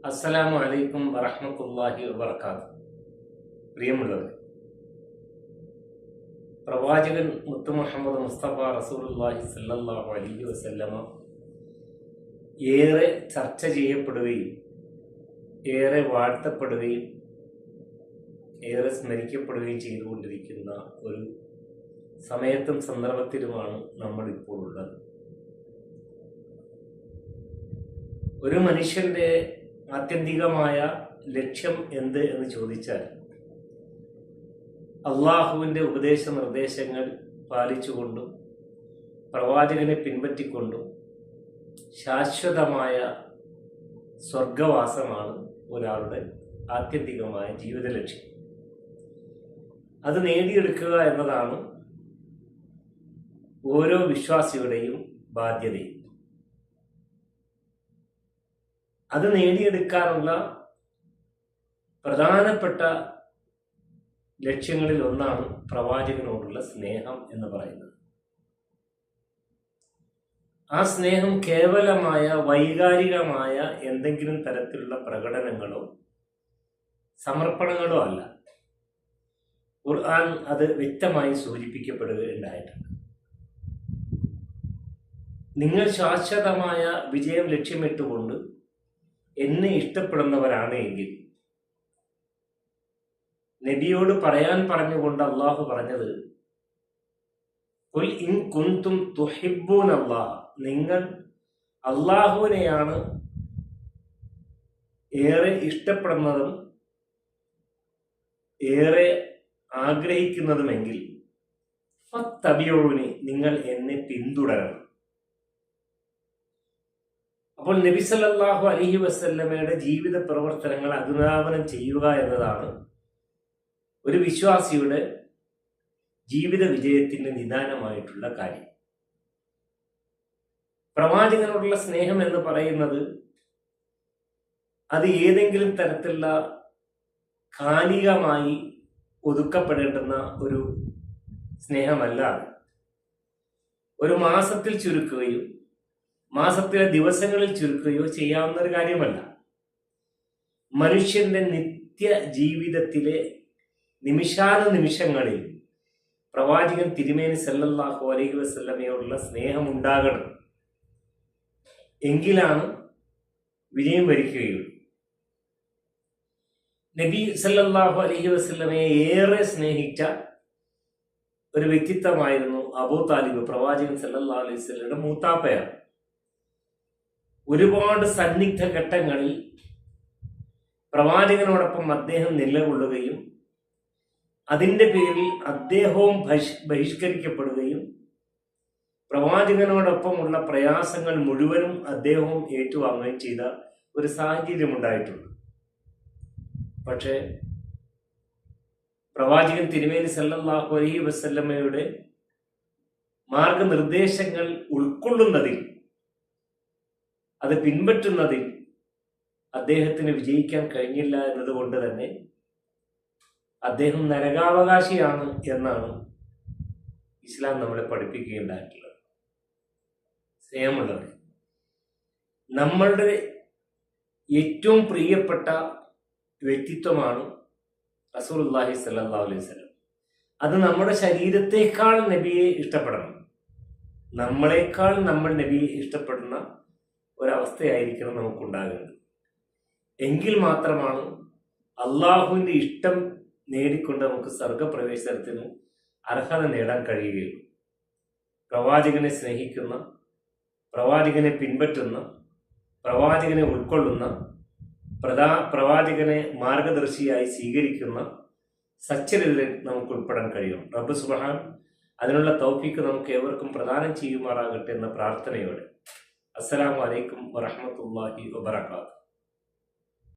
അസ്സലാമു അലൈക്കും വറഹ്മത്തുള്ളാഹി വബറകാതുഹു. പ്രിയമുള്ളവരെ, പ്രവാചകൻ മുത്തു മുഹമ്മദ് മുസ്തഫ റസൂലുള്ളാഹി സ്വല്ലല്ലാഹു അലൈഹി വസല്ലമ ഏറെ ചർച്ച ചെയ്യപ്പെടുകയും ഏറെ വാഴ്ത്തപ്പെടുകയും ഏറെ സ്മരിക്കപ്പെടുകയും ചെയ്തുകൊണ്ടിരിക്കുന്ന ഒരു സമയത്തും സന്ദർഭത്തിലുമാണ് നമ്മൾ ഇപ്പോൾ ഉള്ളത്. ഒരു മനുഷ്യന്റെ ആത്യന്തികമായ ലക്ഷ്യം എന്ത് എന്ന് ചോദിച്ചാൽ, അള്ളാഹുവിൻ്റെ ഉപദേശ നിർദ്ദേശങ്ങൾ പാലിച്ചുകൊണ്ടും പ്രവാചകനെ പിൻപറ്റിക്കൊണ്ടും ശാശ്വതമായ സ്വർഗവാസമാണ് ഒരാളുടെ ആത്യന്തികമായ ജീവിത ലക്ഷ്യം. അത് നേടിയെടുക്കുക എന്നതാണ് ഓരോ വിശ്വാസിയുടെയും ബാധ്യതയും. അത് നേടിയെടുക്കാനുള്ള പ്രധാനപ്പെട്ട ലക്ഷ്യങ്ങളിൽ ഒന്നാണ് പ്രവാചകനോടുള്ള സ്നേഹം എന്ന് പറയുന്നത്. ആ സ്നേഹം കേവലമായ വൈകാരികമായ എന്തെങ്കിലും തരത്തിലുള്ള പ്രകടനങ്ങളോ സമർപ്പണങ്ങളോ അല്ല. ഖുർആൻ അത് വ്യക്തമായി സൂചിപ്പിക്കപ്പെടുകയുണ്ടായിട്ടുണ്ട്. നിങ്ങൾ ശാശ്വതമായ വിജയം ലക്ഷ്യമിട്ടുകൊണ്ട് എന്നെ ഇഷ്ടപ്പെടുന്നവരാണ് എങ്കിൽ, നബിയോട് പറയാൻ പറഞ്ഞുകൊണ്ട് അള്ളാഹു പറഞ്ഞത്, ഖുൽ ഇൻ കുൻതും തുഹിബ്ബൂനല്ലാഹ, നിങ്ങൾ അള്ളാഹുവിനെയാണ് ഏറെ ഇഷ്ടപ്പെടുന്നതും ഏറെ ആഗ്രഹിക്കുന്നതുമെങ്കിൽ ഫത്തബിഊനി, നിങ്ങൾ എന്നെ പിന്തുടരണം. അപ്പോൾ നബി സല്ലല്ലാഹു അലൈഹി വസല്ലമയുടെ ജീവിത പ്രവർത്തനങ്ങൾ അനുധാവനം ചെയ്യുക എന്നതാണ് ഒരു വിശ്വാസിയുടെ ജീവിത വിജയത്തിന് നിദാനമായിട്ടുള്ള കാര്യം. പ്രവാചകനോടുള്ള സ്നേഹം എന്ന് പറയുന്നത് അത് ഏതെങ്കിലും തരത്തിലുള്ള കാലികമായി ഒതുക്കപ്പെടേണ്ടുന്ന ഒരു സ്നേഹമല്ല. ഒരു മാസത്തിൽ ചുരുക്കുകയും മാസത്തിലെ ദിവസങ്ങളിൽ ചുരുക്കുകയോ ചെയ്യാവുന്ന ഒരു കാര്യമല്ല. മനുഷ്യന്റെ നിത്യ ജീവിതത്തിലെ നിമിഷാനുനിമിഷങ്ങളിൽ പ്രവാചകൻ തിരുമേനി സല്ലല്ലാഹു അലൈഹി വസല്ലമയോടുള്ള സ്നേഹം ഉണ്ടാകണം. എങ്കിലാണ് വിജയം വരിക്കുകയുള്ളൂ. നബി സല്ലല്ലാഹു അലൈഹി വസല്ലമയെ ഏറെ സ്നേഹിച്ച ഒരു വ്യക്തിത്വമായിരുന്നു അബൂ താലിബ്. പ്രവാചകൻ സല്ലല്ലാഹു അലൈഹി വസല്ലമയുടെ മൂത്താപ്പയാണ്. ഒരുപാട് സന്നിഗ്ധ ഘട്ടങ്ങളിൽ പ്രവാചകനോടൊപ്പം അദ്ദേഹം നിലകൊള്ളുകയും അതിൻ്റെ പേരിൽ അദ്ദേഹവും ബഹിഷ്കരിക്കപ്പെടുകയും പ്രവാചകനോടൊപ്പമുള്ള പ്രയാസങ്ങൾ മുഴുവനും അദ്ദേഹവും ഏറ്റുവാങ്ങുകയും ചെയ്ത ഒരു സാഹചര്യം ഉണ്ടായിട്ടുണ്ട്. പക്ഷേ പ്രവാചകൻ തിരുമേനി സല്ലല്ലാഹു അലൈഹി വസല്ലമയുടെ മാർഗനിർദ്ദേശങ്ങൾ ഉൾക്കൊള്ളുന്നതിൽ, അത് പിൻപറ്റുന്നതിൽ അദ്ദേഹത്തിന് വിജയിക്കാൻ കഴിഞ്ഞില്ല എന്നതുകൊണ്ട് തന്നെ അദ്ദേഹം നരകാവകാശിയാണ് എന്നാണ് ഇസ്ലാം നമ്മളെ പഠിപ്പിക്കുകയുണ്ടായിട്ടുള്ളത്. സ്നേഹമുള്ളവരെ, നമ്മളുടെ ഏറ്റവും പ്രിയപ്പെട്ട വ്യക്തിത്വമാണ് റസൂലുള്ളാഹി സ്വല്ലല്ലാഹു അലൈഹി വസല്ലം. അത് നമ്മുടെ ശരീരത്തേക്കാൾ നബിയെ ഇഷ്ടപ്പെടണം. നമ്മളെക്കാൾ നമ്മൾ നബിയെ ഇഷ്ടപ്പെടുന്ന ഒരവസ്ഥയായിരിക്കണം നമുക്കുണ്ടാകേണ്ടത്. എങ്കിൽ മാത്രമാണ് അള്ളാഹുവിൻ്റെ ഇഷ്ടം നേടിക്കൊണ്ട് നമുക്ക് സ്വർഗപ്രവേശനത്തിന് അർഹത നേടാൻ കഴിയുകയുള്ളൂ. പ്രവാചകനെ സ്നേഹിക്കുന്ന, പ്രവാചകനെ പിൻപറ്റുന്ന, പ്രവാചകനെ ഉൾക്കൊള്ളുന്ന, പ്രവാചകനെ മാർഗദർശിയായി സ്വീകരിക്കുന്ന സച്ചരിതരിൽ നമുക്ക് ഉൾപ്പെടാൻ കഴിയും. റബ്ബ് സുബ്ഹാൻ അതിനുള്ള തൗഫീക്ക് നമുക്ക് ഏവർക്കും പ്രദാനം ചെയ്യുമാറാകട്ടെ എന്ന പ്രാർത്ഥനയോടെ അസ്സലാമു അലൈക്കും വറഹ്മത്തുള്ളാഹി വബറകാതുഹു.